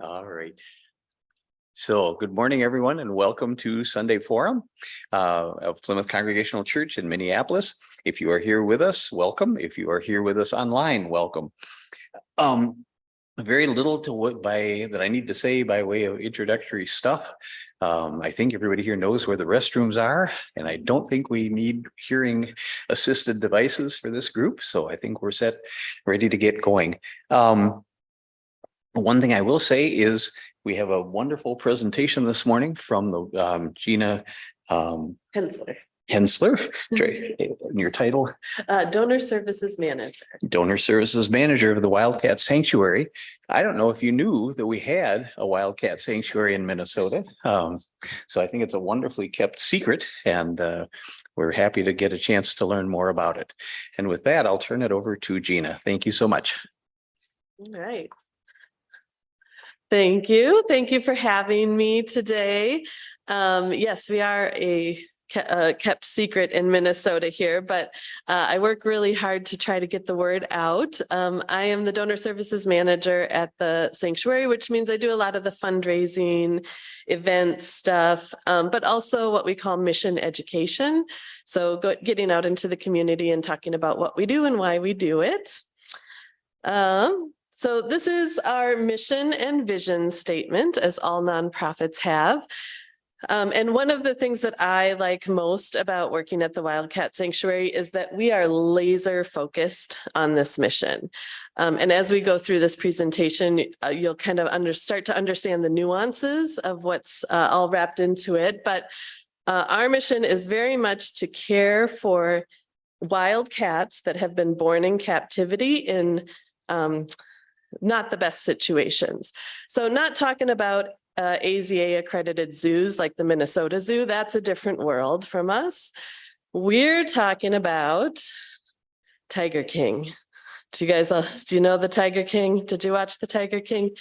All right. So good morning, everyone, and welcome to Sunday Forum of Plymouth Congregational Church in Minneapolis. If you are here with us, welcome. If you are here with us online, welcome. Very little to what that I need to say by way of introductory stuff. I think everybody here knows where the restrooms are, and I don't think we need hearing assisted devices for this group. So I think we're set, ready to get going. One thing I will say is we have a wonderful presentation this morning from the Gina Hensler. Your title? Donor Services Manager. Donor Services Manager of the Wildcat Sanctuary. I don't know if you knew that we had a Wildcat Sanctuary in Minnesota. So I think it's a wonderfully kept secret, and we're happy to get a chance to learn more about it. And with that, I'll turn it over to Gina. Thank you so much. All right. Thank you. Thank you for having me today. Yes, we are a kept secret in Minnesota here, but I work really hard to try to get the word out. I am the Donor Services Manager at the Sanctuary, which means I do a lot of the fundraising, event stuff, but also what we call mission education. So getting out into the community and talking about what we do and why we do it. So this is our mission and vision statement, as all nonprofits have. And one of the things that I like most about working at the Wildcat Sanctuary is that we are laser focused on this mission. And as we go through this presentation, you'll kind of start to understand the nuances of what's all wrapped into it. But our mission is very much to care for wildcats that have been born in captivity in not the best situations. So not talking about AZA accredited zoos like the Minnesota Zoo. That's a different world from us. We're talking about Tiger King. Do you know the Tiger King? Did you watch the Tiger King?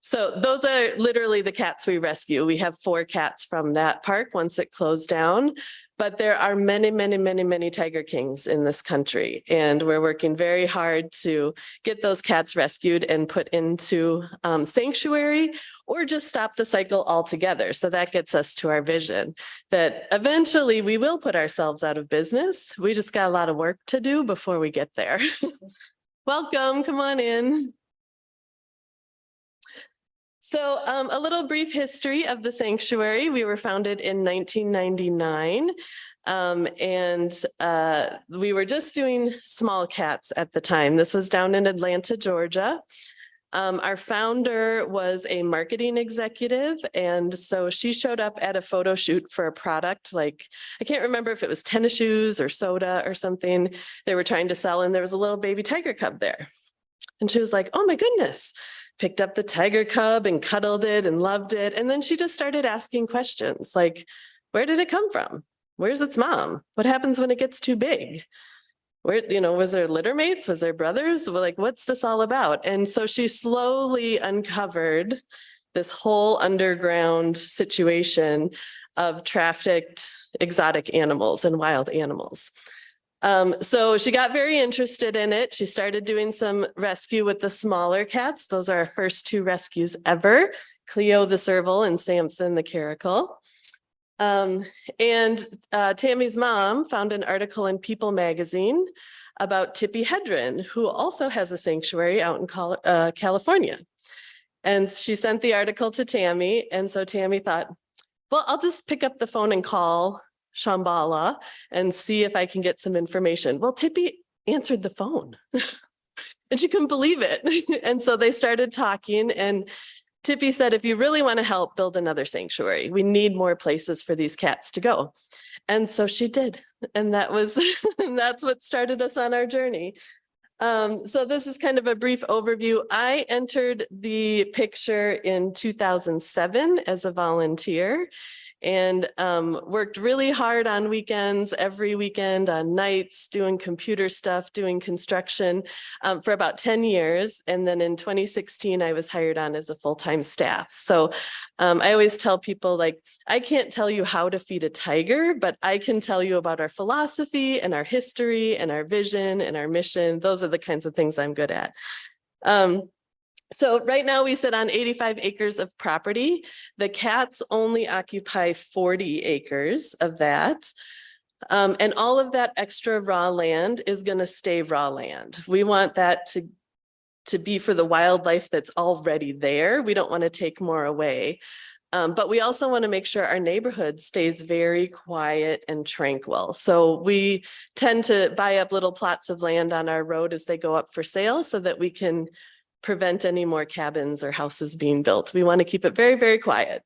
So those are literally the cats we rescue. We have 4 cats from that park once it closed down, but there are many, many, many, many Tiger Kings in this country. And we're working very hard to get those cats rescued and put into sanctuary, or just stop the cycle altogether. So that gets us to our vision that eventually we will put ourselves out of business. We just got a lot of work to do before we get there. Welcome, come on in. So a little brief history of the sanctuary. We were founded in 1999, and we were just doing small cats at the time. This was down in Atlanta, Georgia. Our founder was a marketing executive, and so she showed up at a photo shoot for a product, like, I can't remember if it was tennis shoes or soda or something they were trying to sell, and there was a little baby tiger cub there. And she was like, oh my goodness. Picked up the tiger cub and cuddled it and loved it. And then she just started asking questions like, where did it come from? Where's its mom? What happens when it gets too big? Where, was there litter mates? Was there brothers? Like, what's this all about? And so she slowly uncovered this whole underground situation of trafficked exotic animals and wild animals. So she got very interested in it. She started doing some rescue with the smaller cats. Those are our first 2 rescues ever, Cleo the serval and Samson the caracal. And Tammy's mom found an article in People magazine about Tippi Hedren, who also has a sanctuary out in California. And she sent the article to Tammy. And so Tammy thought, well, I'll just pick up the phone and call Shambhala and see if I can get some information. Well, Tippi answered the phone and she couldn't believe it. And so they started talking, and Tippi said, if you really want to help, build another sanctuary. We need more places for these cats to go. And so she did. And that's what started us on our journey. So this is kind of a brief overview. I entered the picture in 2007 as a volunteer, and worked really hard on weekends, every weekend, on nights, doing computer stuff, doing construction for about 10 years. And then in 2016, I was hired on as a full-time staff. So I always tell people, like, I can't tell you how to feed a tiger, but I can tell you about our philosophy and our history and our vision and our mission. Those are the kinds of things I'm good at. So right now we sit on 85 acres of property. The cats only occupy 40 acres of that. And all of that extra raw land is going to stay raw land. We want that to be for the wildlife that's already there. We don't want to take more away. But we also want to make sure our neighborhood stays very quiet and tranquil. So we tend to buy up little plots of land on our road as they go up for sale so that we can prevent any more cabins or houses being built. We want to keep it very, very quiet.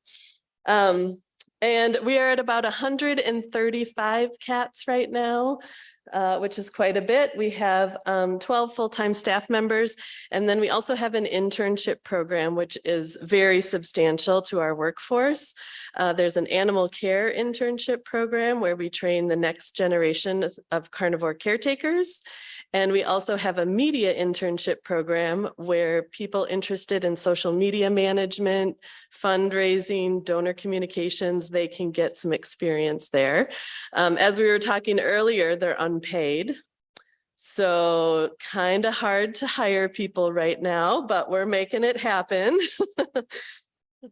And we are at about 135 cats right now, which is quite a bit. We have 12 full-time staff members, and then we also have an internship program, which is very substantial to our workforce. There's an animal care internship program where we train the next generation of carnivore caretakers. And we also have a media internship program where people interested in social media management, fundraising, donor communications, they can get some experience there. As we were talking earlier, they're unpaid. So kind of hard to hire people right now, but we're making it happen.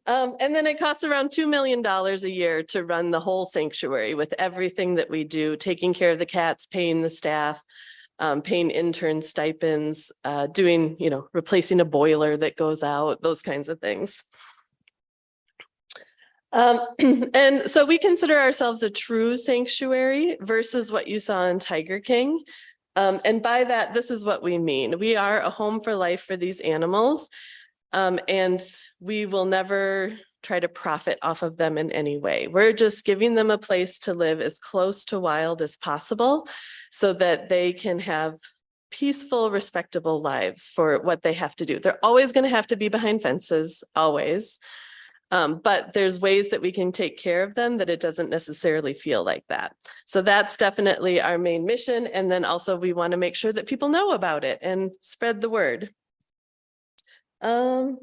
And then it costs around $2 million a year to run the whole sanctuary with everything that we do, taking care of the cats, paying the staff, paying intern stipends, doing, replacing a boiler that goes out, those kinds of things. And so we consider ourselves a true sanctuary versus what you saw in Tiger King. And by that, this is what we mean. We are a home for life for these animals, and we will never try to profit off of them in any way. We're just giving them a place to live as close to wild as possible so that they can have peaceful, respectable lives for what they have to do. They're always going to have to be behind fences, always. But there's ways that we can take care of them that it doesn't necessarily feel like that. So that's definitely our main mission. And then also we want to make sure that people know about it and spread the word. Can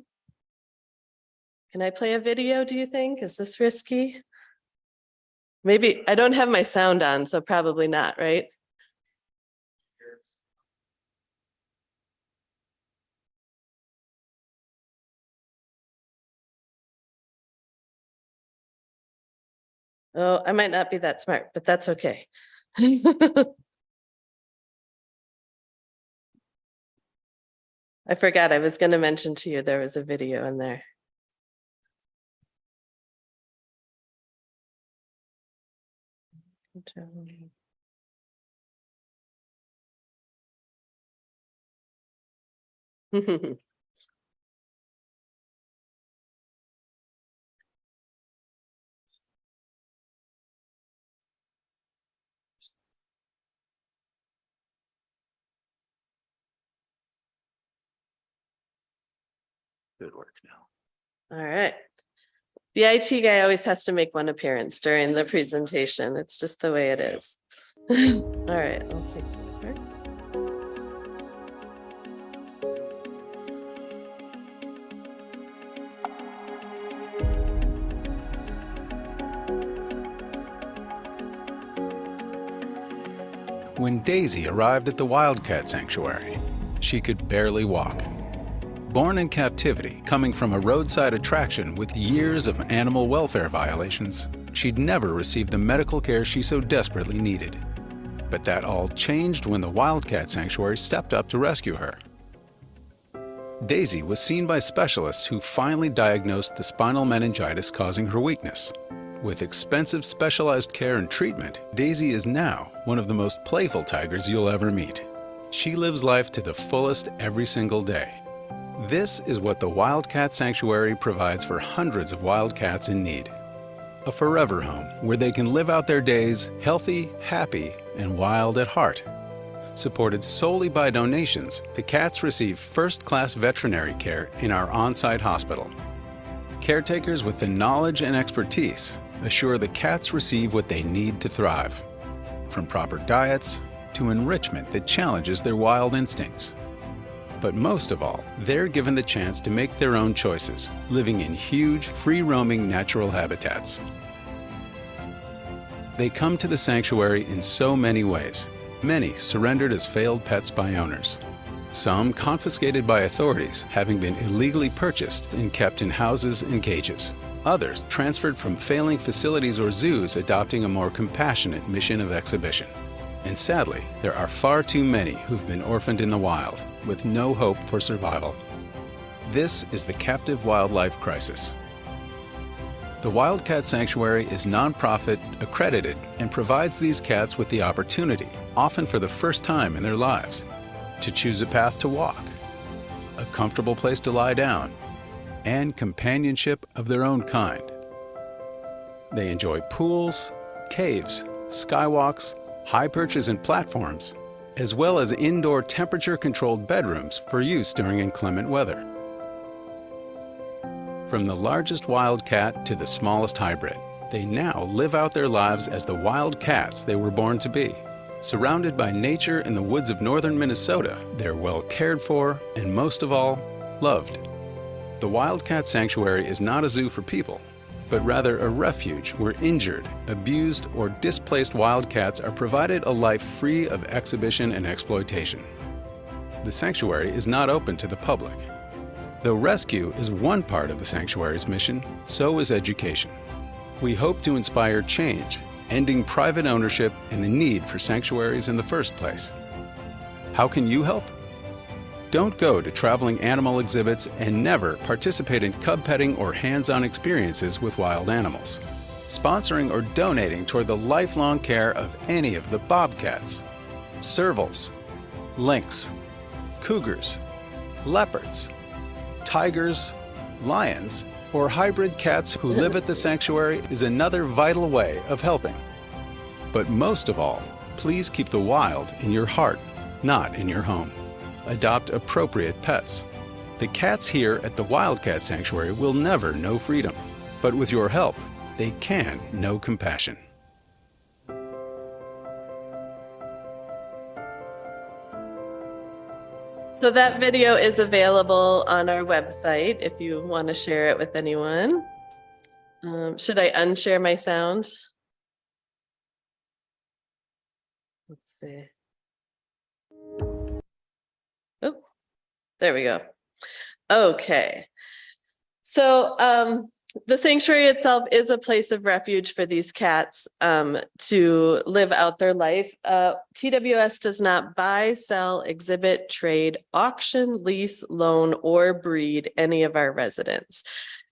I play a video, do you think? Is this risky? Maybe I don't have my sound on, so probably not, right? Oh, I might not be that smart, but that's okay. I forgot I was going to mention to you there was a video in there. Good work now. All right. The IT guy always has to make one appearance during the presentation. It's just the way it is. All right, I'll see this work. When Daisy arrived at the Wildcat Sanctuary, she could barely walk. Born in captivity, coming from a roadside attraction with years of animal welfare violations, she'd never received the medical care she so desperately needed. But that all changed when the Wildcat Sanctuary stepped up to rescue her. Daisy was seen by specialists who finally diagnosed the spinal meningitis causing her weakness. With expensive specialized care and treatment, Daisy is now one of the most playful tigers you'll ever meet. She lives life to the fullest every single day. This is what the Wildcat Sanctuary provides for hundreds of wildcats in need. A forever home where they can live out their days healthy, happy, and wild at heart. Supported solely by donations, the cats receive first-class veterinary care in our on-site hospital. Caretakers with the knowledge and expertise assure the cats receive what they need to thrive, from proper diets to enrichment that challenges their wild instincts. But most of all, they're given the chance to make their own choices, living in huge, free-roaming natural habitats. They come to the sanctuary in so many ways, many surrendered as failed pets by owners. some confiscated by authorities, having been illegally purchased and kept in houses and cages. Others transferred from failing facilities or zoos, adopting a more compassionate mission of exhibition. And sadly, there are far too many who've been orphaned in the wild, with no hope for survival. This is the captive wildlife crisis. The Wildcat Sanctuary is nonprofit, accredited, and provides these cats with the opportunity, often for the first time in their lives, to choose a path to walk, a comfortable place to lie down, and companionship of their own kind. They enjoy pools, caves, skywalks, high perches and platforms, as well as indoor temperature-controlled bedrooms for use during inclement weather. From the largest wildcat to the smallest hybrid, they now live out their lives as the wild cats they were born to be. Surrounded by nature in the woods of northern Minnesota, they're well cared for and, most of all, loved. The Wildcat Sanctuary is not a zoo for people, but rather a refuge where injured, abused, or displaced wildcats are provided a life free of exhibition and exploitation. The sanctuary is not open to the public. Though rescue is one part of the sanctuary's mission, so is education. We hope to inspire change, ending private ownership and the need for sanctuaries in the first place. How can you help? Don't go to traveling animal exhibits and never participate in cub petting or hands-on experiences with wild animals. Sponsoring or donating toward the lifelong care of any of the bobcats, servals, lynx, cougars, leopards, tigers, lions, or hybrid cats who live at the sanctuary is another vital way of helping. But most of all, please keep the wild in your heart, not in your home. Adopt appropriate pets. The cats here at the Wildcat Sanctuary will never know freedom, but with your help, they can know compassion. So that video is available on our website if you want to share it with anyone. Should I unshare my sound? Let's see. Oh, there we go. Okay. So the sanctuary itself is a place of refuge for these cats to live out their life. TWS does not buy, sell, exhibit, trade, auction, lease, loan, or breed any of our residents.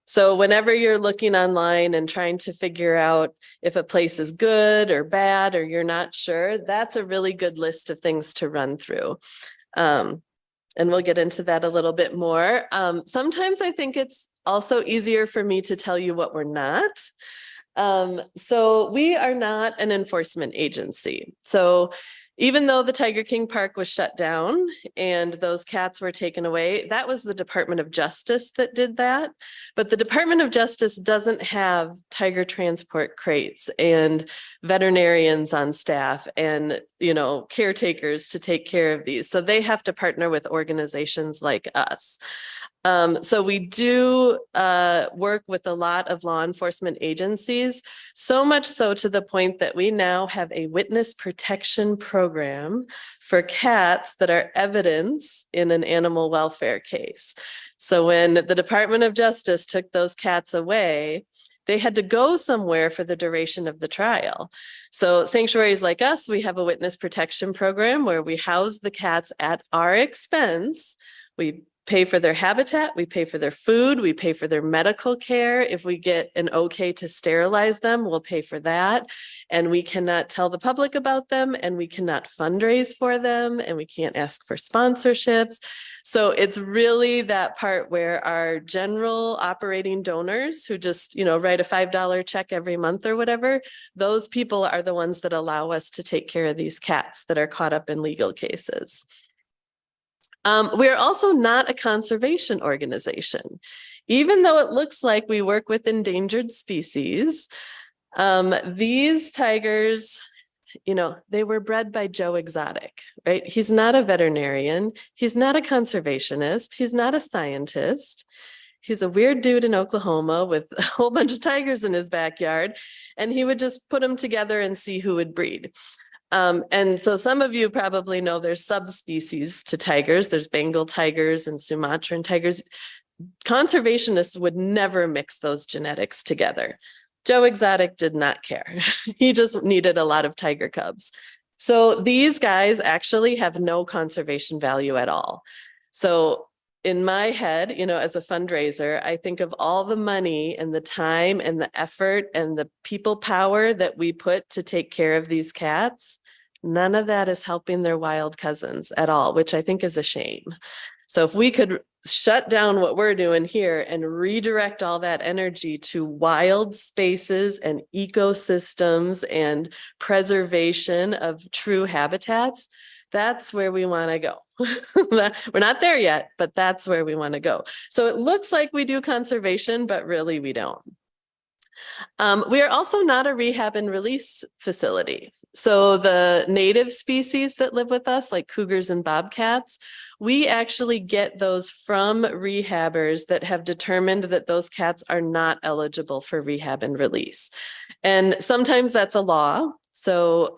So whenever you're looking online and trying to figure out if a place is good or bad, or you're not sure, that's a really good list of things to run through. And we'll get into that a little bit more. Sometimes I think it's also easier for me to tell you what we're not. So we are not an enforcement agency. So even though the Tiger King Park was shut down and those cats were taken away, that was the Department of Justice that did that. But the Department of Justice doesn't have tiger transport crates and veterinarians on staff and, you know, caretakers to take care of these. So they have to partner with organizations like us. So we do work with a lot of law enforcement agencies, so much so to the point that we now have a witness protection program for cats that are evidence in an animal welfare case. So when the Department of Justice took those cats away, they had to go somewhere for the duration of the trial. So sanctuaries like us, we have a witness protection program where we house the cats at our expense. We pay for their habitat, we pay for their food, we pay for their medical care. If we get an okay to sterilize them, we'll pay for that. And we cannot tell the public about them, and we cannot fundraise for them, and we can't ask for sponsorships. So it's really that part where our general operating donors who just, you know, write a $5 check every month or whatever, those people are the ones that allow us to take care of these cats that are caught up in legal cases. We're also not a conservation organization. Even though it looks like we work with endangered species, these tigers, you know, they were bred by Joe Exotic, right? He's not a veterinarian. He's not a conservationist. He's not a scientist. He's a weird dude in Oklahoma with a whole bunch of tigers in his backyard, and he would just put them together and see who would breed. And so some of you probably know there's subspecies to tigers. There's Bengal tigers and Sumatran tigers. Conservationists would never mix those genetics together. Joe Exotic did not care. He just needed a lot of tiger cubs. So these guys actually have no conservation value at all. So in my head, you know, as a fundraiser, I think of all the money and the time and the effort and the people power that we put to take care of these cats. None of that is helping their wild cousins at all, which I think is a shame. So if we could shut down what we're doing here and redirect all that energy to wild spaces and ecosystems and preservation of true habitats, that's where we want to go. We're not there yet, but that's where we want to go. So it looks like we do conservation, but really we don't. We are also not a rehab and release facility. So the native species that live with us, like cougars and bobcats, we actually get those from rehabbers that have determined that those cats are not eligible for rehab and release. And sometimes that's a law. So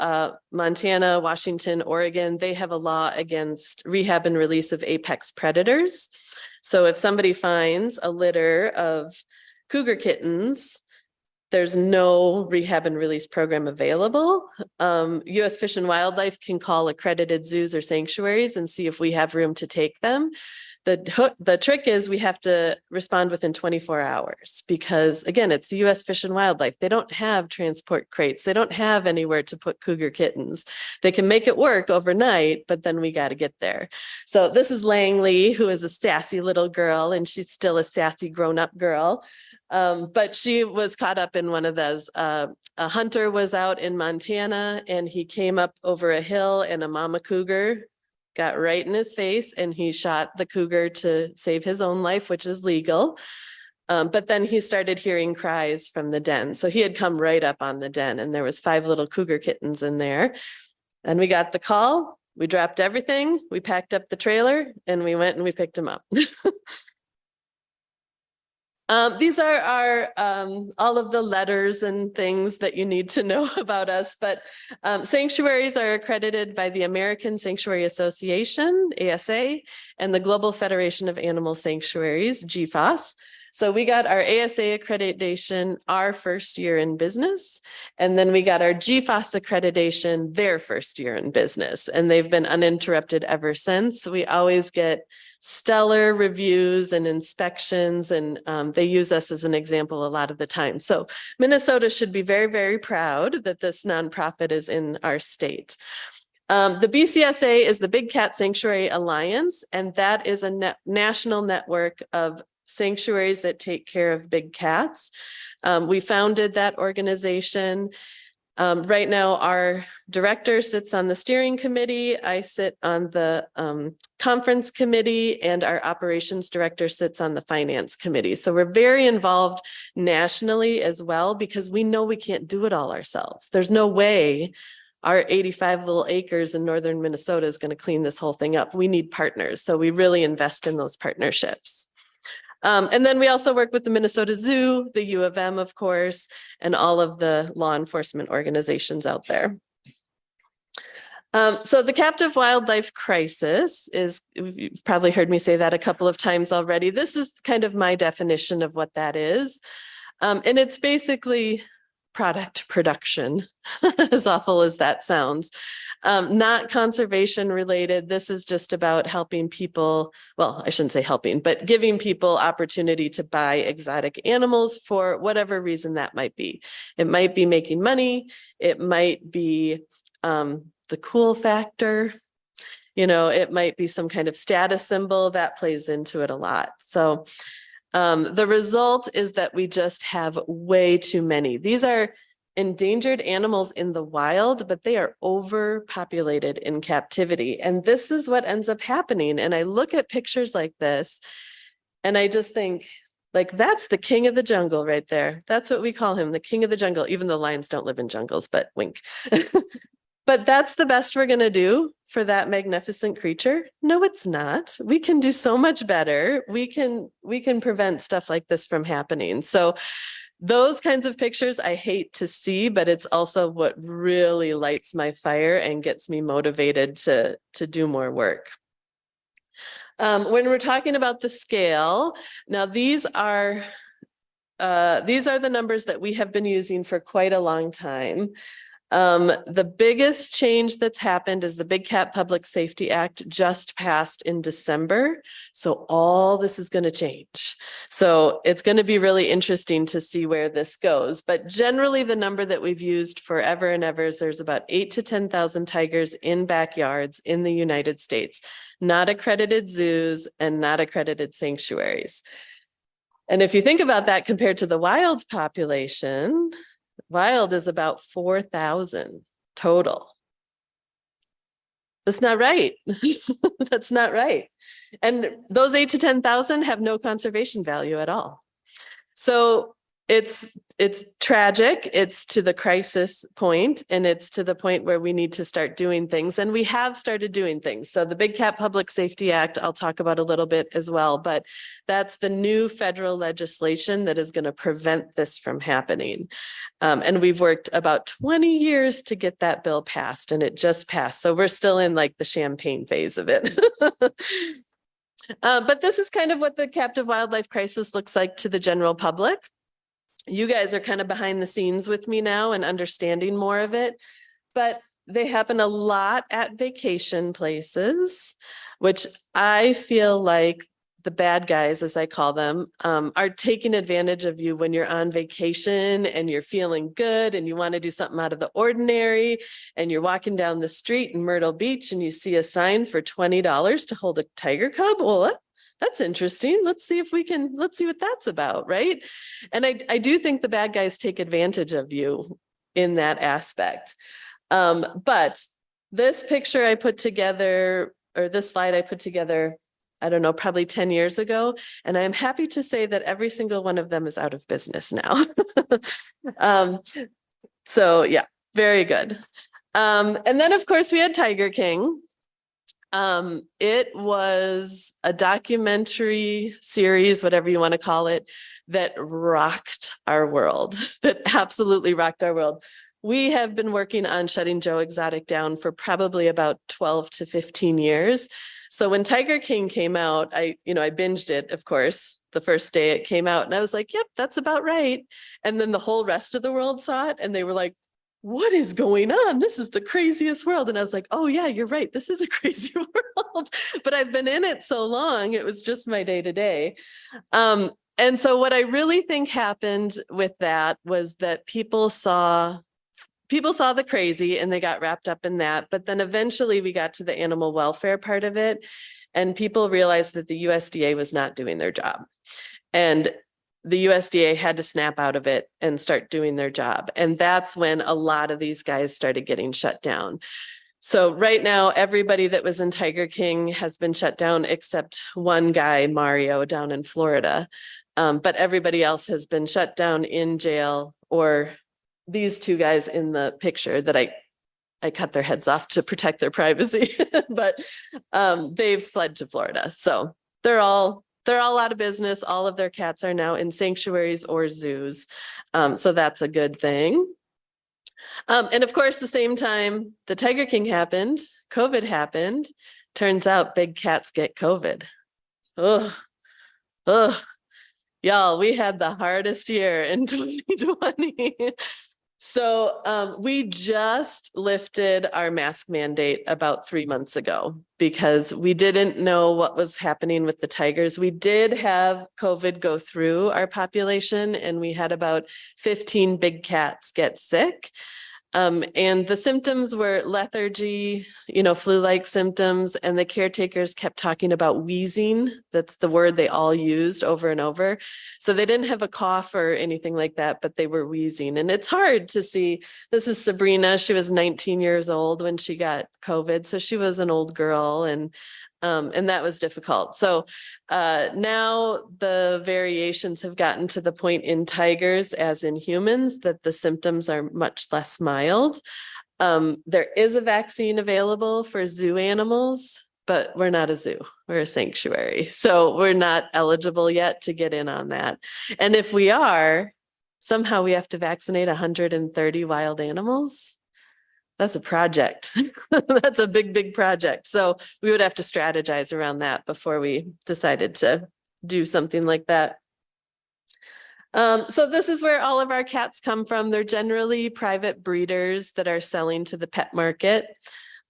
Montana, Washington, Oregon, they have a law against rehab and release of apex predators. So if somebody finds a litter of cougar kittens, there's no rehab and release program available. U.S. Fish and Wildlife can call accredited zoos or sanctuaries and see if we have room to take them. The trick is we have to respond within 24 hours because, again, it's the U.S. Fish and Wildlife. They don't have transport crates. They don't have anywhere to put cougar kittens. They can make it work overnight, but then we got to get there. So this is Langley, who is a sassy little girl, and she's still a sassy grown-up girl. But she was caught up in one of those. A hunter was out in Montana and he came up over a hill and a mama cougar got right in his face and he shot the cougar to save his own life, which is legal. But then he started hearing cries from the den. So he had come right up on the den and there was 5 little cougar kittens in there. And we got the call, we dropped everything, we packed up the trailer and we went and we picked him up. These are our all of the letters and things that you need to know about us, but sanctuaries are accredited by the American Sanctuary Association, ASA, and the Global Federation of Animal Sanctuaries, GFAS. So we got our ASA accreditation our first year in business, and then we got our GFAS accreditation their first year in business, and they've been uninterrupted ever since. We always get stellar reviews and inspections, and they use us as an example a lot of the time. So Minnesota should be very, very proud that this nonprofit is in our state. The BCSA is the Big Cat Sanctuary Alliance, and that is a national network of sanctuaries that take care of big cats. We founded that organization. Right now, our director sits on the steering committee. I sit on the conference committee, and our operations director sits on the finance committee. So we're very involved nationally as well, because we know we can't do it all ourselves. There's no way our 85 little acres in northern Minnesota is going to clean this whole thing up. We need partners. So we really invest in those partnerships. And then we also work with the Minnesota Zoo, the U of M, of course, and all of the law enforcement organizations out there. So the captive wildlife crisis is, you've probably heard me say that a couple of times already. This is kind of my definition of what that is. And it's basically product production, as awful as that sounds. Not conservation related. This is just about helping people, well, I shouldn't say helping, but giving people opportunity to buy exotic animals for whatever reason that might be. It might be making money. It might be the cool factor. You know, it might be some kind of status symbol that plays into it a lot. So the result is that we just have way too many. These are endangered animals in the wild, but they are overpopulated in captivity. And this is what ends up happening. And I look at pictures like this, and I just think, like, that's the king of the jungle right there. That's what we call him, the king of the jungle, even though lions don't live in jungles, but wink. But that's the best we're going to do for that magnificent creature? No, it's not. We can do so much better. We can prevent stuff like this from happening. So those kinds of pictures I hate to see, but it's also what really lights my fire and gets me motivated to do more work. When we're talking about the scale, now these are the numbers that we have been using for quite a long time. The biggest change that's happened is the Big Cat Public Safety Act just passed in December. So all this is going to change. So it's going to be really interesting to see where this goes. But generally, the number that we've used forever and ever is there's about 8,000 to 10,000 tigers in backyards in the United States, not accredited zoos and not accredited sanctuaries. And if you think about that compared to the wild population, wild is about 4,000 total. That's not right. That's not right. And those 8,000 to 10,000 have no conservation value at all. So it's tragic. It's to the crisis point, and it's to the point where we need to start doing things. And we have started doing things. So the Big Cat Public Safety Act, I'll talk about a little bit as well, but that's the new federal legislation that is going to prevent this from happening. And we've worked about 20 years to get that bill passed, and it just passed. So we're still in like the champagne phase of it. But this is kind of what the captive wildlife crisis looks like to the general public. You guys are kind of behind the scenes with me now and understanding more of it, but they happen a lot at vacation places, which I feel like the bad guys, as I call them, are taking advantage of you when you're on vacation and you're feeling good and you want to do something out of the ordinary, and you're walking down the street in Myrtle Beach and you see a sign for $20 to hold a tiger cub. Well, that's interesting. Let's see what that's about, right? And I do think the bad guys take advantage of you in that aspect. But this picture I put together, or this slide I put together, I don't know, probably 10 years ago. And I'm happy to say that every single one of them is out of business now. So yeah, very good. And then of course we had Tiger King. It was a documentary series, whatever you want to call it, that rocked our world, that absolutely rocked our world. We have been working on shutting Joe Exotic down for probably about 12 to 15 years. So when Tiger King came out, I binged it, of course, the first day it came out, and I was like, yep, that's about right. And then the whole rest of the world saw it and they were like, what is going on? This is the craziest world. And I was like, oh yeah, you're right. This is a crazy world, but I've been in it so long. It was just my day to day. And so what I really think happened with that was that people saw the crazy and they got wrapped up in that. But then eventually we got to the animal welfare part of it, and people realized that the USDA was not doing their job. And the USDA had to snap out of it and start doing their job. And that's when a lot of these guys started getting shut down. So right now, everybody that was in Tiger King has been shut down except one guy, Mario, down in Florida. But everybody else has been shut down, in jail, or these two guys in the picture that I cut their heads off to protect their privacy, but they've fled to Florida. So they're all out of business. All of their cats are now in sanctuaries or zoos. So that's a good thing. And of course, the same time the Tiger King happened, COVID happened. Turns out big cats get COVID. Ugh. Y'all, we had the hardest year in 2020. So we just lifted our mask mandate about 3 months ago because we didn't know what was happening with the tigers. We did have COVID go through our population, and we had about 15 big cats get sick. And the symptoms were lethargy, flu-like symptoms, and the caretakers kept talking about wheezing. That's the word they all used over and over. So they didn't have a cough or anything like that, but they were wheezing. And it's hard to see. This is Sabrina. She was 19 years old when she got COVID. So she was an old girl, and that was difficult. So now the variations have gotten to the point in tigers, as in humans, that the symptoms are much less mild. There is a vaccine available for zoo animals, but we're not a zoo, we're a sanctuary. So we're not eligible yet to get in on that. And if we are, somehow we have to vaccinate 130 wild animals. That's a project. That's a big, big project. So we would have to strategize around that before we decided to do something like that. So this is where all of our cats come from. They're generally private breeders that are selling to the pet market.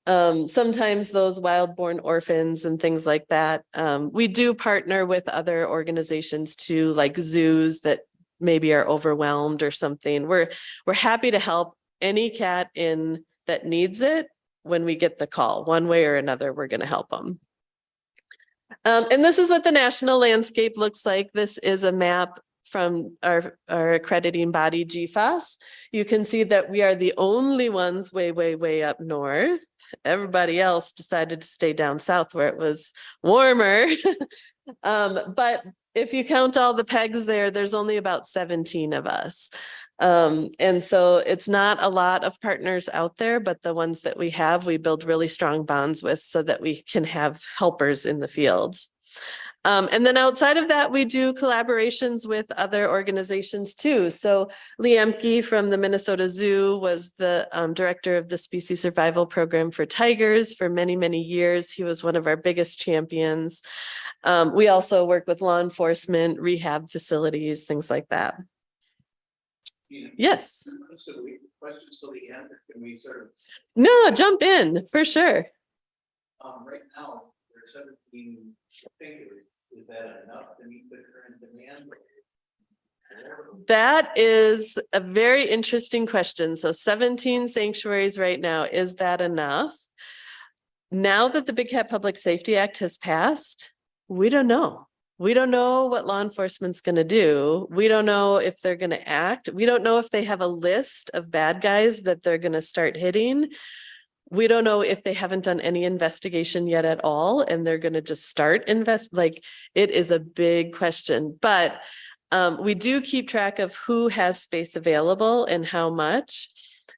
Sometimes those wild-born orphans and things like that. We do partner with other organizations too, like zoos that maybe are overwhelmed or something. We're happy to help any cat in that needs it when we get the call. One way or another, we're going to help them. And this is what the national landscape looks like. This is a map from our accrediting body, GFAS. You can see that we are the only ones way, way, way up north. Everybody else decided to stay down south where it was warmer. But if you count all the pegs there, there's only about 17 of us. And so it's not a lot of partners out there, but the ones that we have, we build really strong bonds with so that we can have helpers in the field. And then outside of that, we do collaborations with other organizations too. So Lee Emke from the Minnesota Zoo was the director of the Species Survival Program for tigers for many, many years. He was one of our biggest champions. We also work with law enforcement, rehab facilities, things like that. Yes. So questions till the end, or can we sort of? No, jump in for sure. Right now, there's 17 figures. Is that enough to meet the current demand? That is a very interesting question. So 17 sanctuaries right now, is that enough? Now that the Big Cat Public Safety Act has passed, we don't know. We don't know what law enforcement's going to do. We don't know if they're going to act. We don't know if they have a list of bad guys that they're going to start hitting. We don't know if they haven't done any investigation yet at all, and they're going to just start like it is a big question, but we do keep track of who has space available and how much.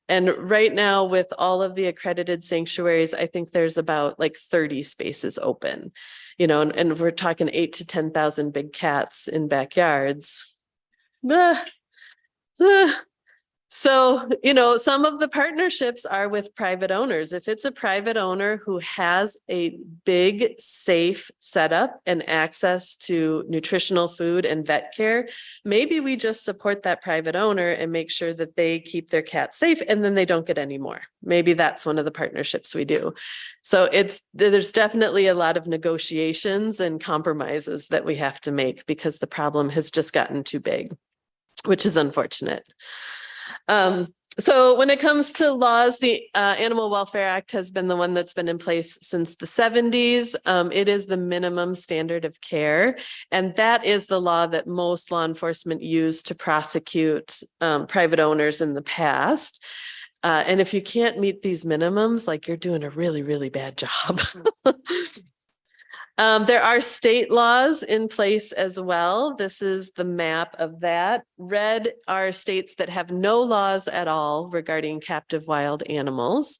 And right now with all of the accredited sanctuaries, I think there's about like 30 spaces open, you know, and we're talking 8,000 to 10,000 big cats in backyards. So, you know, some of the partnerships are with private owners. If it's a private owner who has a big, safe setup and access to nutritional food and vet care, maybe we just support that private owner and make sure that they keep their cats safe and then they don't get any more. Maybe that's one of the partnerships we do. So there's definitely a lot of negotiations and compromises that we have to make because the problem has just gotten too big, which is unfortunate. So when it comes to laws, the Animal Welfare Act has been the one that's been in place since the 70s. It is the minimum standard of care, and that is the law that most law enforcement used to prosecute private owners in the past. And if you can't meet these minimums, like you're doing a really, really bad job. There are state laws in place as well. This is the map of that. Red are states that have no laws at all regarding captive wild animals.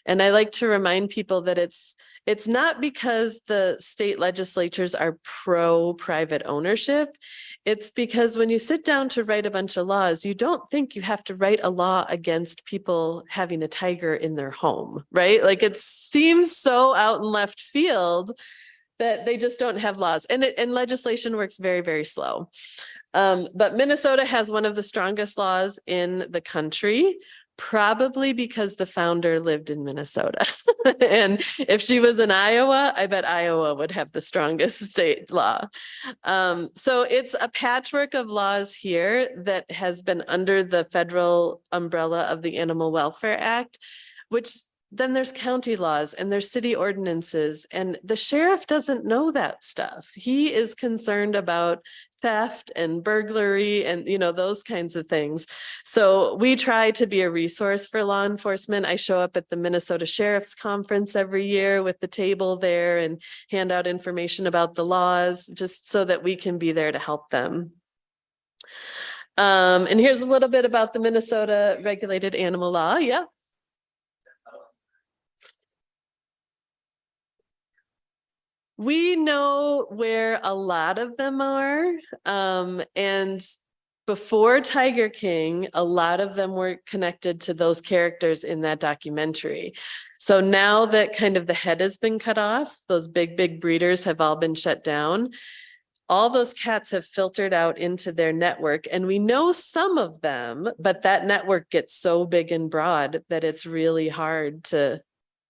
And I like to remind people that it's not because the state legislatures are pro-private ownership. It's because when you sit down to write a bunch of laws, you don't think you have to write a law against people having a tiger in their home, right? Like it seems so out in left field that they just don't have laws, and legislation works very, very slow. But Minnesota has one of the strongest laws in the country, probably because the founder lived in Minnesota. And if she was in Iowa, I bet Iowa would have the strongest state law. So it's a patchwork of laws here that has been under the federal umbrella of the Animal Welfare Act, which then there's county laws and there's city ordinances, and the sheriff doesn't know that stuff. He is concerned about theft and burglary and, you know, those kinds of things. So we try to be a resource for law enforcement. I show up at the Minnesota Sheriff's Conference every year with the table there and hand out information about the laws just so that we can be there to help them. And here's a little bit about the Minnesota regulated animal law. Yeah. We know where a lot of them are, and before Tiger King, a lot of them were connected to those characters in that documentary. So now that kind of the head has been cut off, those big breeders have all been shut down. All those cats have filtered out into their network, and we know some of them, but that network gets so big and broad that it's really hard to,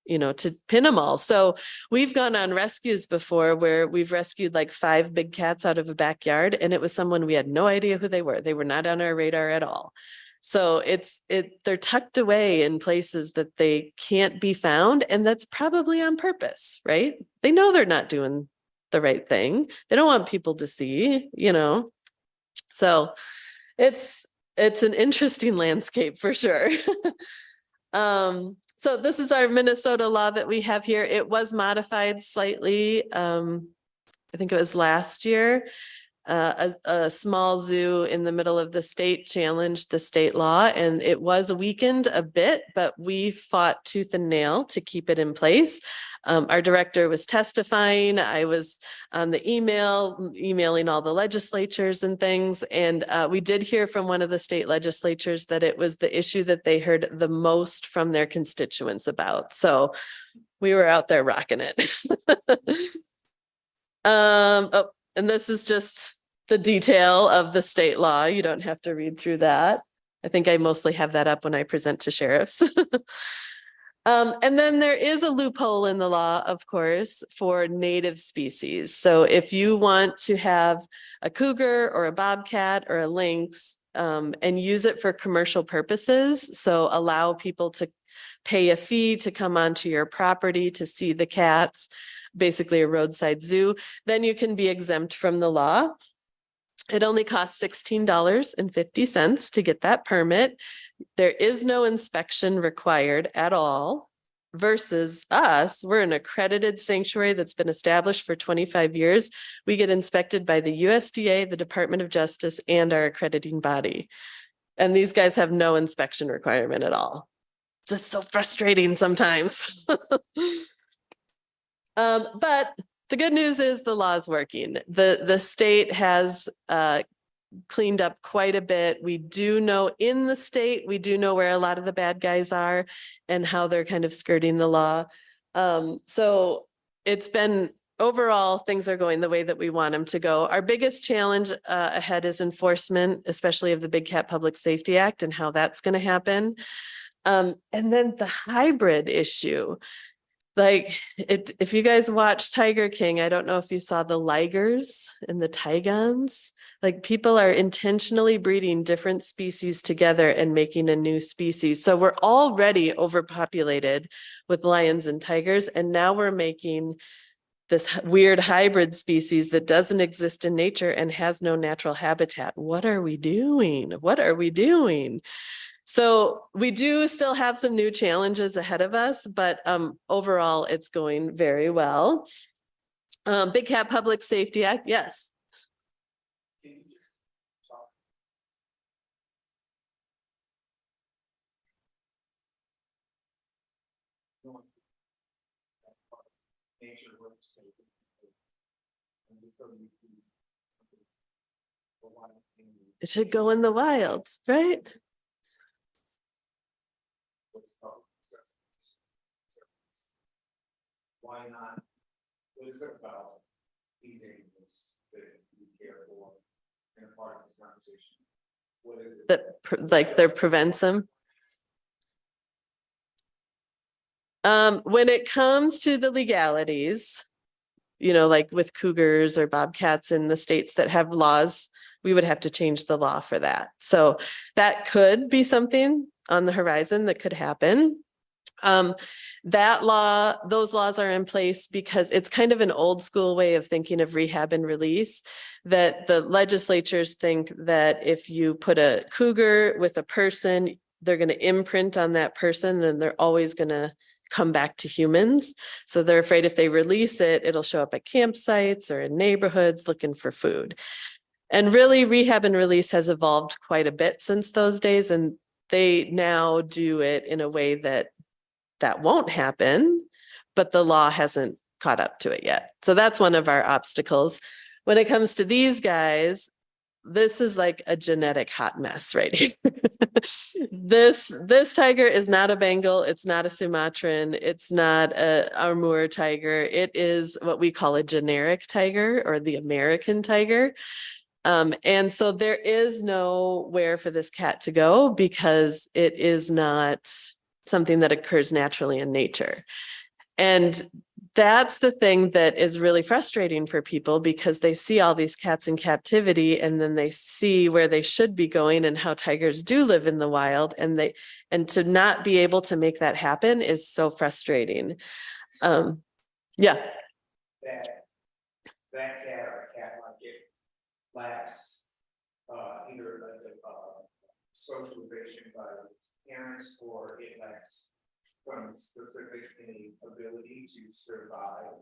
to pin them all. So we've gone on rescues before where we've rescued like 5 big cats out of a backyard, and it was someone we had no idea who they were. They were not on our radar at all. So they're tucked away in places that they can't be found, and that's probably on purpose, right? They know they're not doing the right thing. They don't want people to see, So it's an interesting landscape for sure. So this is our Minnesota law that we have here. It was modified slightly. I think it was last year. A small zoo in the middle of the state challenged the state law, and it was weakened a bit, but we fought tooth and nail to keep it in place. Our director was testifying. I was on the emailing all the legislatures and things. And we did hear from one of the state legislatures that it was the issue that they heard the most from their constituents about. So we were out there rocking it. And this is just the detail of the state law. You don't have to read through that. I think I mostly have that up when I present to sheriffs. And then there is a loophole in the law, of course, for native species. So if you want to have a cougar or a bobcat or a lynx and use it for commercial purposes, so allow people to pay a fee to come onto your property to see the cats, basically a roadside zoo, then you can be exempt from the law. It only costs $16.50 to get that permit. There is no inspection required at all. Versus us, we're an accredited sanctuary that's been established for 25 years. We get inspected by the USDA, the Department of Justice, and our accrediting body. And these guys have no inspection requirement at all. It's just so frustrating sometimes. But the good news is the law is working. The state has cleaned up quite a bit. We do know in the state, we do know where a lot of the bad guys are and how they're kind of skirting the law. So it's been overall, things are going the way that we want them to go. Our biggest challenge ahead is enforcement, especially of the Big Cat Public Safety Act and how that's going to happen. And then the hybrid issue. Like if you guys watch Tiger King, I don't know if you saw the ligers and the tigons. Like people are intentionally breeding different species together and making a new species. So we're already overpopulated with lions and tigers. And now we're making this weird hybrid species that doesn't exist in nature and has no natural habitat. What are we doing? What are we doing? So we do still have some new challenges ahead of us, but overall it's going very well. Big Cat Public Safety Act, yes. It should go in the wild, right? Why not? What is it about these animals that you care for in a part of this conversation? What is it That prevents them? When it comes to the legalities, like with cougars or bobcats in the states that have laws, we would have to change the law for that. So that could be something on the horizon that could happen. Those laws are in place because it's kind of an old school way of thinking of rehab and release, that the legislatures think that if you put a cougar with a person, they're going to imprint on that person and they're always going to come back to humans. So they're afraid if they release it, it'll show up at campsites or in neighborhoods looking for food. And really, rehab and release has evolved quite a bit since those days. And they now do it in a way that won't happen, but the law hasn't caught up to it yet. So that's one of our obstacles. When it comes to these guys, this is like a genetic hot mess right here. This tiger is not a Bengal. It's not a Sumatran. It's not a Amur tiger. It is what we call a generic tiger, or the American tiger. And so there is nowhere for this cat to go because it is not something that occurs naturally in nature. And that's the thing that is really frustrating for people, because they see all these cats in captivity and then they see where they should be going and how tigers do live in the wild, and to not be able to make that happen is so frustrating. Yeah. That cat or a cat like it lacks either socialization by parents, or it lacks some specific ability to survive.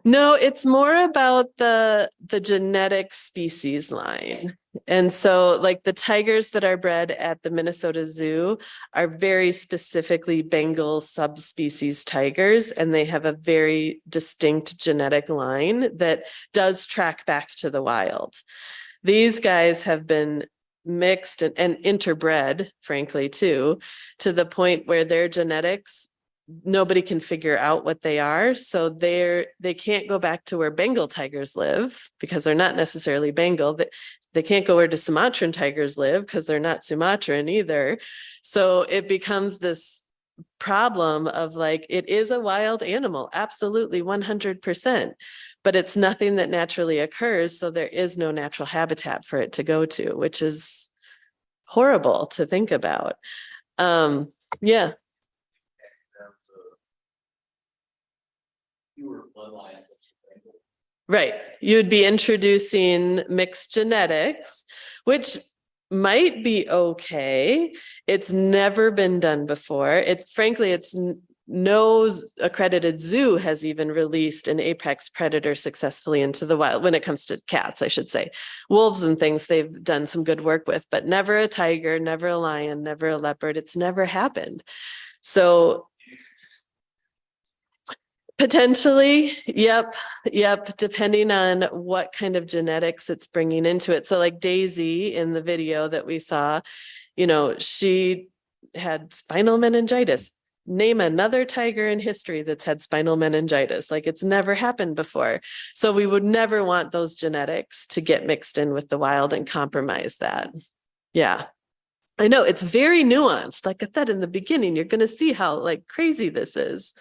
No, it's more about the genetic species line. And so like the tigers that are bred at the Minnesota Zoo are very specifically Bengal subspecies tigers, and they have a very distinct genetic line that does track back to the wild. These guys have been mixed and interbred, frankly, too, to the point where their genetics, nobody can figure out what they are. So they can't go back to where Bengal tigers live because they're not necessarily Bengal. They can't go where the Sumatran tigers live because they're not Sumatran either. So it becomes this problem of like, it is a wild animal, absolutely 100%, but it's nothing that naturally occurs. So there is no natural habitat for it to go to, which is horrible to think about. Yeah. Right. You'd be introducing mixed genetics, which might be okay. It's never been done before. It's frankly, no accredited zoo has even released an apex predator successfully into the wild when it comes to cats, I should say. Wolves and things they've done some good work with, but never a tiger, never a lion, never a leopard. It's never happened. So potentially, yep, depending on what kind of genetics it's bringing into it. So like Daisy in the video that we saw, she had spinal meningitis. Name another tiger in history that's had spinal meningitis. Like it's never happened before. So we would never want those genetics to get mixed in with the wild and compromise that. Yeah. I know it's very nuanced. Like I said in the beginning, you're going to see how like crazy this is.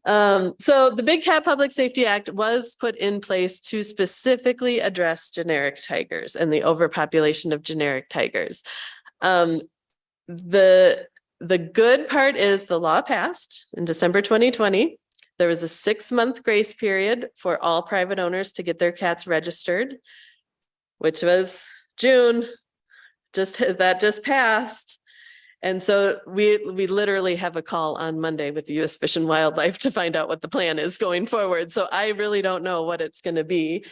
So the Big Cat Public Safety Act was put in place to specifically address generic tigers and the overpopulation of generic tigers. The good part is the law passed in December 2020. There was a 6-month grace period for all private owners to get their cats registered, which was June. That just passed. And so we literally have a call on Monday with the U.S. Fish and Wildlife to find out what the plan is going forward. So I really don't know what it's going to be.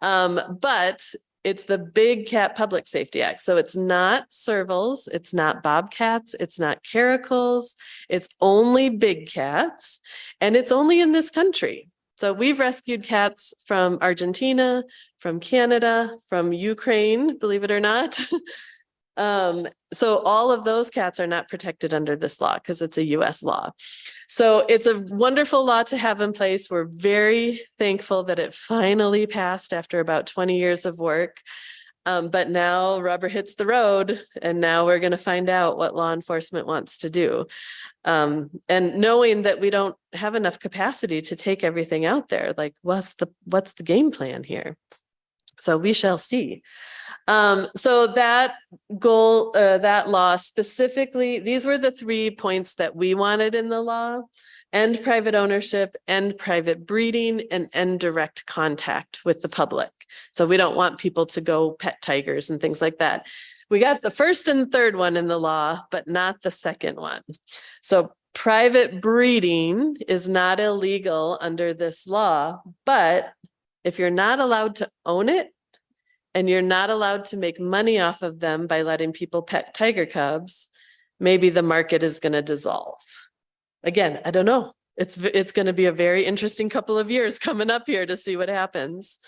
But it's the Big Cat Public Safety Act. So it's not servals, it's not bobcats, it's not caracals, it's only big cats, and it's only in this country. So we've rescued cats from Argentina, from Canada, from Ukraine, believe it or not. So all of those cats are not protected under this law because it's a US law. So it's a wonderful law to have in place. We're very thankful that it finally passed after about 20 years of work. But now rubber hits the road, and now we're going to find out what law enforcement wants to do. And knowing that we don't have enough capacity to take everything out there, like what's the game plan here? So we shall see. So that goal, that law specifically, these were the 3 points that we wanted in the law: end private ownership, end private breeding, and end direct contact with the public. So we don't want people to go pet tigers and things like that. We got the first and third one in the law, but not the second one. So private breeding is not illegal under this law, but if you're not allowed to own it, and you're not allowed to make money off of them by letting people pet tiger cubs, maybe the market is going to dissolve. Again, I don't know. It's going to be a very interesting couple of years coming up here to see what happens.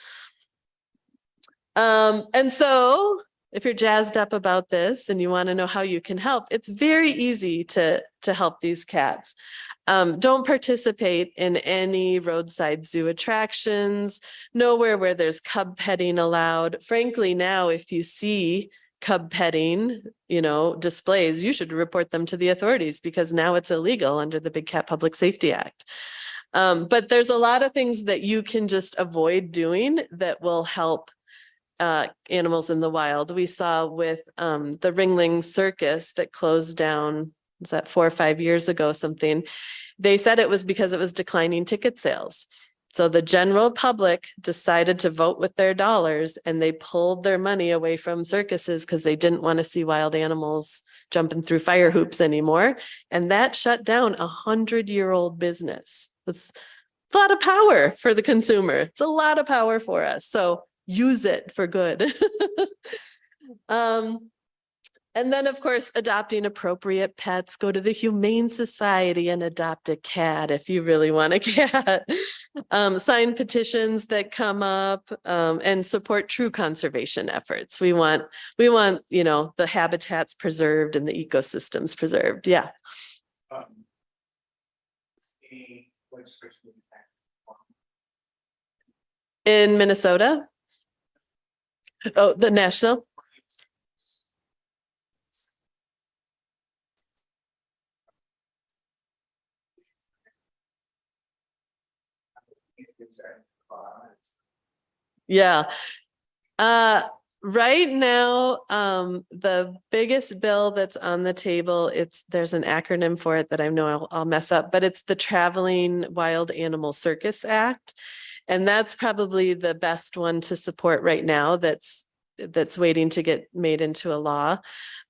And so if you're jazzed up about this and you want to know how you can help, it's very easy to help these cats. Don't participate in any roadside zoo attractions, nowhere where there's cub petting allowed. Frankly, now if you see cub petting, displays, you should report them to the authorities because now it's illegal under the Big Cat Public Safety Act. But there's a lot of things that you can just avoid doing that will help animals in the wild. We saw with the Ringling Circus that closed down, was that 4 or 5 years ago, something. They said it was because it was declining ticket sales. So the general public decided to vote with their dollars and they pulled their money away from circuses because they didn't want to see wild animals jumping through fire hoops anymore. And that shut down 100-year-old business. It's a lot of power for the consumer. It's a lot of power for us. So use it for good. And then, of course, adopting appropriate pets. Go to the Humane Society and adopt a cat if you really want a cat. Sign petitions that come up and support true conservation efforts. We want, the habitats preserved and the ecosystems preserved. Yeah. Any legislation In Minnesota? Oh, the national? Yeah. Right now, the biggest bill that's on the table, there's an acronym for it that I know I'll mess up, but it's the Traveling Wild Animal Circus Act. And that's probably the best one to support right now that's waiting to get made into a law.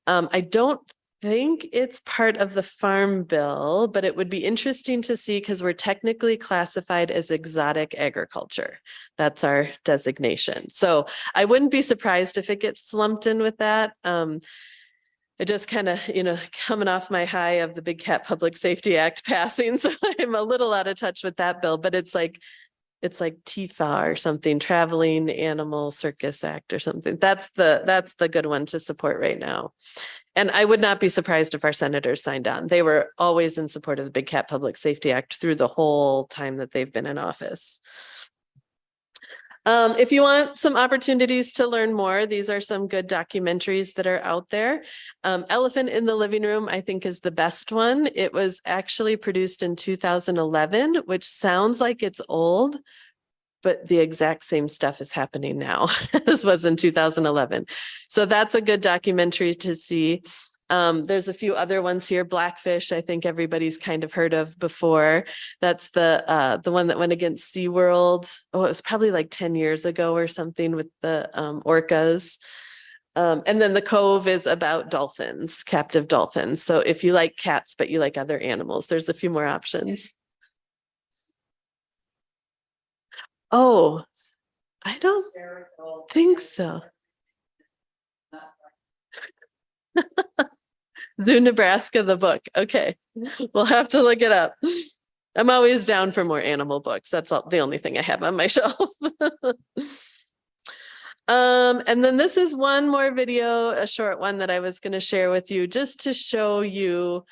I don't think it's part of the farm bill, but it would be interesting to see because we're technically classified as exotic agriculture. That's our designation. So I wouldn't be surprised if it gets lumped in with that. It just kind of, coming off my high of the Big Cat Public Safety Act passing. So I'm a little out of touch with that bill, but it's like TIFA or something, Traveling Animal Circus Act or something. That's the good one to support right now. And I would not be surprised if our senators signed on. They were always in support of the Big Cat Public Safety Act through the whole time that they've been in office. If you want some opportunities to learn more, these are some good documentaries that are out there. Elephant in the Living Room, I think, is the best one. It was actually produced in 2011, which sounds like it's old, but the exact same stuff is happening now. This was in 2011. So that's a good documentary to see. There's a few other ones here. Blackfish, I think everybody's kind of heard of before. That's the one that went against SeaWorld. Oh, it was probably like 10 years ago or something with the orcas. And then The Cove is about dolphins, captive dolphins. So if you like cats, but you like other animals, there's a few more options. Oh, I don't think so. Zoo Nebraska, the book. Okay, we'll have to look it up. I'm always down for more animal books. That's the only thing I have on my shelf. And then this is one more video, a short one that I was going to share with you just to show you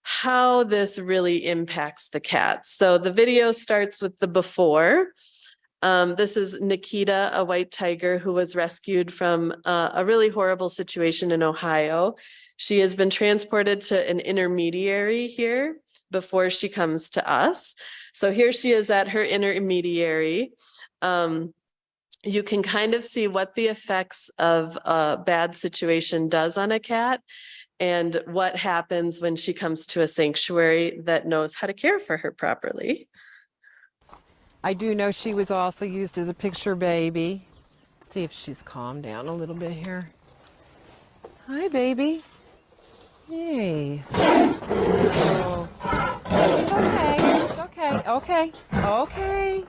how this really impacts the cats. So the video starts with the before. This is Nikita, a white tiger who was rescued from a really horrible situation in Ohio. She has been transported to an intermediary here before she comes to us. So here she is at her intermediary. You can kind of see what the effects of a bad situation does on a cat and what happens when she comes to a sanctuary that knows how to care for her properly. I do know she was also used as a picture baby. Let's see if she's calmed down a little bit here. Hi, baby. Hey. Oh. It's okay. It's okay. Okay. Okay.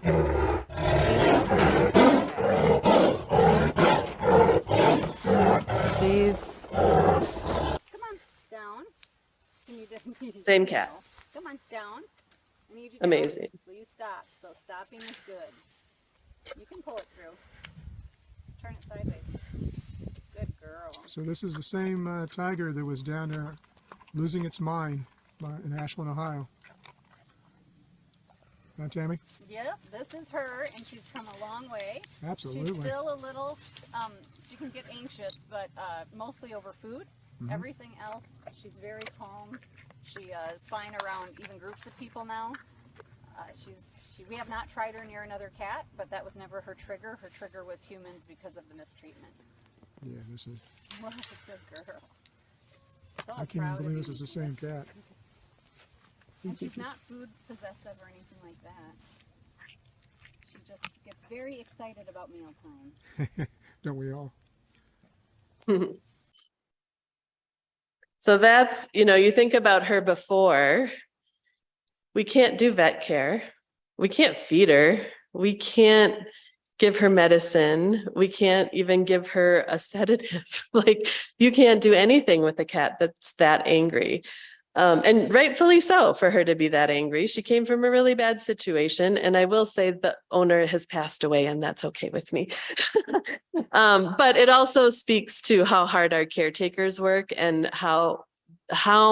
She's... Come on, down. Same cat. Come on, down. I need you Amazing. Will you stop? So stopping is good. You can pull it through. Just turn it sideways. Good girl. So this is the same tiger that was down there losing its mind in Ashland, Ohio. Huh, Tammy? Yep, this is her, and she's come a long way. Absolutely. She's still a little, she can get anxious, but mostly over food. Everything else, she's very calm. She is fine around even groups of people now. We have not tried her near another cat, but that was never her trigger. Her trigger was humans because of the mistreatment. Yeah, this is. What a good girl. So I can't even believe this is the same cat. And she's not food possessive or anything like that. She just gets very excited about mealtime. Don't we all? So that's, you think about her before. We can't do vet care. We can't feed her. We can't give her medicine. We can't even give her a sedative. Like, you can't do anything with a cat that's that angry. And rightfully so for her to be that angry. She came from a really bad situation. And I will say the owner has passed away, and that's okay with me. But it also speaks to how hard our caretakers work and how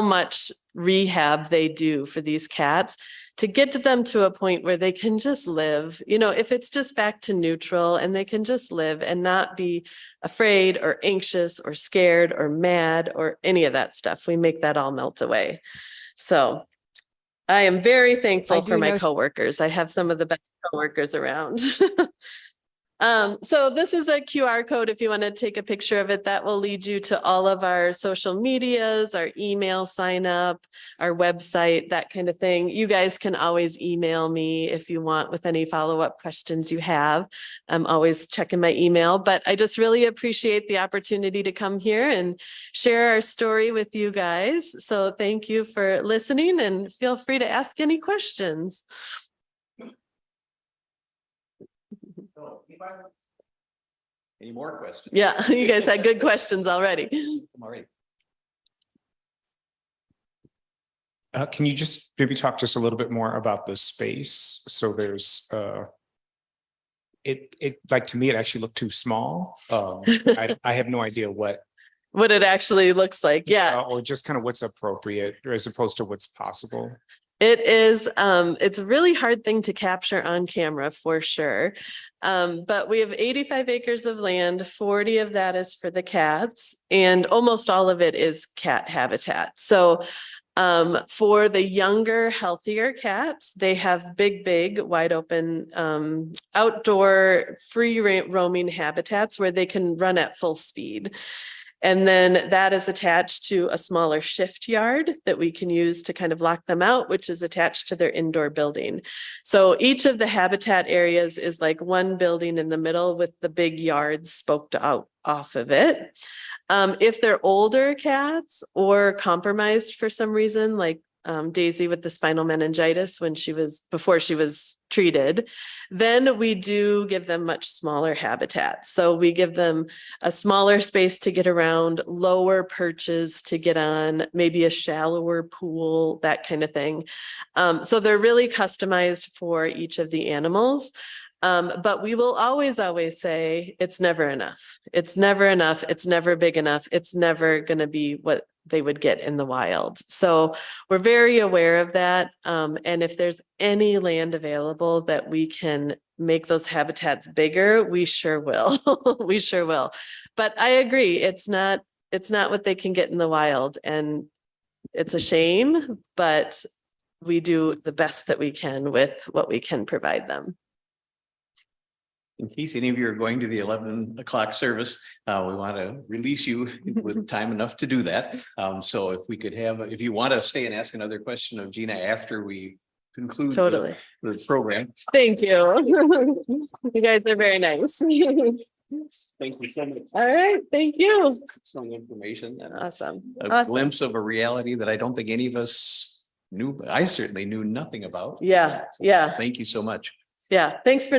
much rehab they do for these cats to get them to a point where they can just live, if it's just back to neutral and they can just live and not be afraid or anxious or scared or mad or any of that stuff. We make that all melt away. So I am very thankful for my coworkers. I have some of the best coworkers around. So this is a QR code. If you want to take a picture of it, that will lead you to all of our social medias, our email sign up, our website, that kind of thing. You guys can always email me if you want with any follow-up questions you have. I'm always checking my email, but I just really appreciate the opportunity to come here and share our story with you guys. So thank you for listening, and feel free to ask any questions. Any more questions? Yeah, you guys had good questions already. All right. Can you just maybe talk just a little bit more about the space? So there's, it like, to me, it actually looked too small. I have no idea what it actually looks like. Yeah. Or just kind of what's appropriate as opposed to what's possible. It is, it's a really hard thing to capture on camera for sure. But we have 85 acres of land, 40 of that is for the cats, and almost all of it is cat habitat. So for the younger, healthier cats, they have big, wide open outdoor free roaming habitats where they can run at full speed. And then that is attached to a smaller shift yard that we can use to kind of lock them out, which is attached to their indoor building. So each of the habitat areas is like one building in the middle with the big yards spoked out off of it. If they're older cats or compromised for some reason, like Daisy with the spinal meningitis before she was treated, then we do give them much smaller habitats. So we give them a smaller space to get around, lower perches to get on, maybe a shallower pool, that kind of thing. So they're really customized for each of the animals. But we will always say it's never enough. It's never enough. It's never big enough. It's never going to be what they would get in the wild. So we're very aware of that. And if there's any land available that we can make those habitats bigger, we sure will. We sure will. But I agree, it's not what they can get in the wild. And it's a shame, but we do the best that we can with what we can provide them. In case any of you are going to the 11 o'clock service, we want to release you with time enough to do that. So if we could if you want to stay and ask another question of Gina after we conclude Totally. the program. Thank you. You guys are very nice. Thank you so much. All right. Thank you. Some information and Awesome. a glimpse of a reality that I don't think any of us knew, but I certainly knew nothing about. Yeah. Yeah. Thank you so much. Yeah. Thanks for